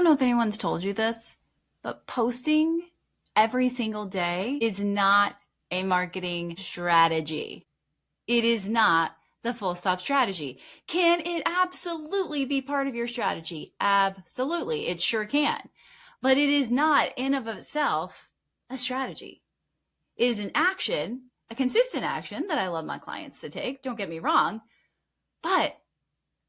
know if anyone's told you this, but posting every single day is not a marketing strategy. It is not the full stop strategy. Can it absolutely be part of your strategy? Absolutely. It sure can. But it is not in of itself a strategy. It is an action, a consistent action that I love my clients to take. Don't get me wrong. But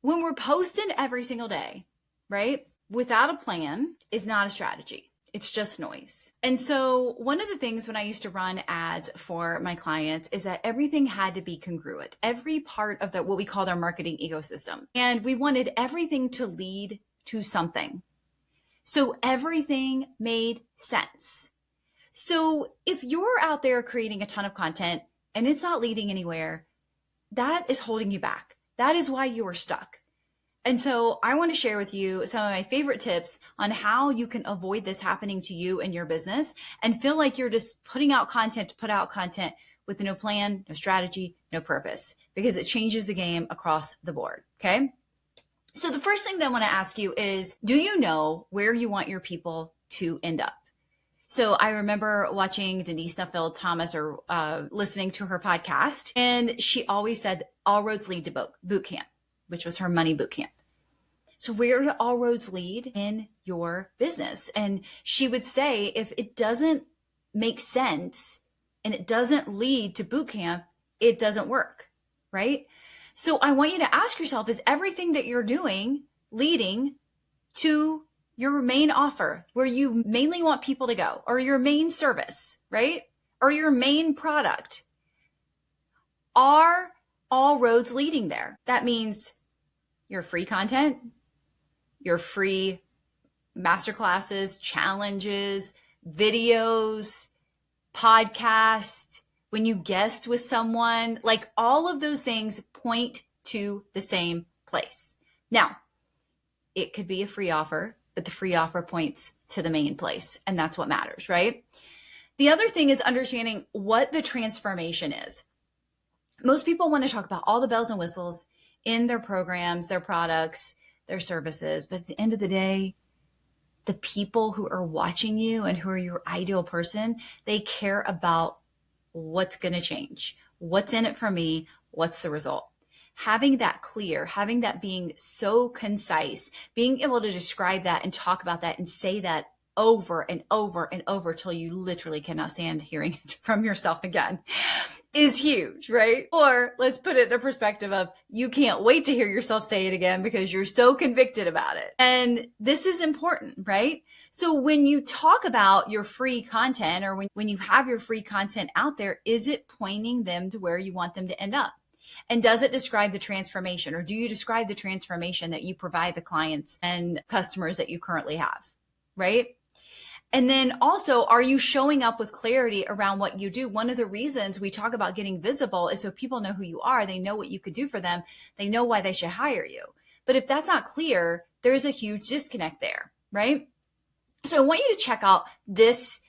when we're posting every single day, right, without a plan is not a strategy. It's just noise. And so one of the things when I used to run ads for my clients is that everything had to be congruent. Every part of what we call their marketing ecosystem. And we wanted everything to lead to something. So everything made sense. So if you're out there creating a ton of content and it's not leading anywhere, that is holding you back. That is why you are stuck. And so I want to share with you some of my favorite tips on how you can avoid this happening to you and your business and feel like you're just putting out content to put out content with no plan, no strategy, no purpose, because it changes the game across the board. Okay. So the first thing that I want to ask you is, do you know where you want your people to end up? So I remember watching Denise Duffield-Thomas or listening to her podcast, and she always said all roads lead to boot camp, which was her money boot camp. So where do all roads lead in your business? And she would say, if it doesn't make sense and it doesn't lead to boot camp, it doesn't work, right? So I want you to ask yourself, is everything that you're doing leading to your main offer, where you mainly want people to go, or your main service, right? Or your main product? Are all roads leading there? That means your free content, your free masterclasses, challenges, videos, podcasts, when you guest with someone, like all of those things point to the same place. Now, it could be a free offer, but the free offer points to the main place. And that's what matters, right? The other thing is understanding what the transformation is. Most people want to talk about all the bells and whistles in their programs, their products, their services. But at the end of the day, the people who are watching you and who are your ideal person, they care about what's going to change, what's in it for me, what's the result. Having that clear, having that being so concise, being able to describe that and talk about that and say that over and over and over till you literally cannot stand hearing it from yourself again is huge, right? Or let's put it in a perspective of you can't wait to hear yourself say it again because you're so convicted about it. And this is important, right? So when you talk about your free content, or when you have your free content out there, is it pointing them to where you want them to end up? And does it describe the transformation, or do you describe the transformation that you provide the clients and customers that you currently have, right? And then also, are you showing up with clarity around what you do? One of the reasons we talk about getting visible is so people know who you are. They know what you could do for them. They know why they should hire you. But if that's not clear, there's a huge disconnect there, right? So I want you to check out this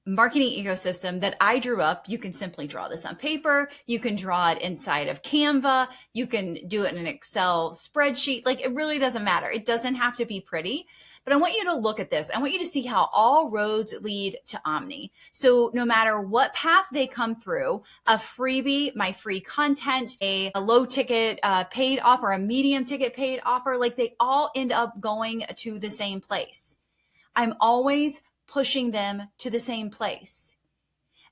marketing ecosystem that I drew up. You can simply draw this on paper. You can draw it inside of Canva. You can do it in an Excel spreadsheet. Like, it really doesn't matter. It doesn't have to be pretty, but I want you to look at this. I want you to see how all roads lead to Omni. So no matter what path they come through, a freebie, my free content, a low ticket paid offer, a medium ticket paid offer, like they all end up going to the same place. I'm always pushing them to the same place.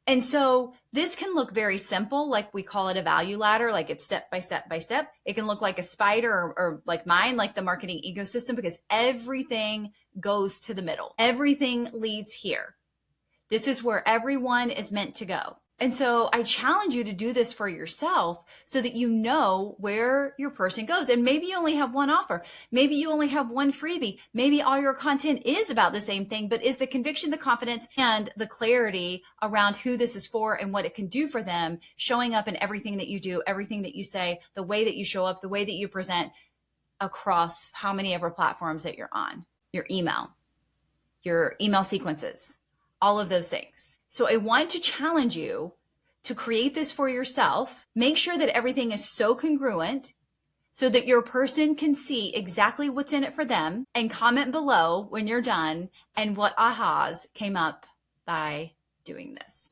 And so this can look very simple, like we call it a value ladder, like it's step by step by step. It can look like a spider or like mine, like the marketing ecosystem, because everything goes to the middle. Everything leads here. This is where everyone is meant to go. And so I challenge you to do this for yourself so that you know where your person goes. And maybe you only have one offer. Maybe you only have one freebie. Maybe all your content is about the same thing, but is the conviction, the confidence, and the clarity around who this is for and what it can do for them showing up in everything that you do, everything that you say, the way that you show up, the way that you present across how many ever platforms that you're on, your email sequences, all of those things. So I want to challenge you to create this for yourself. Make sure that everything is so congruent so that your person can see exactly what's in it for them, and comment below when you're done and what ahas came up by doing this.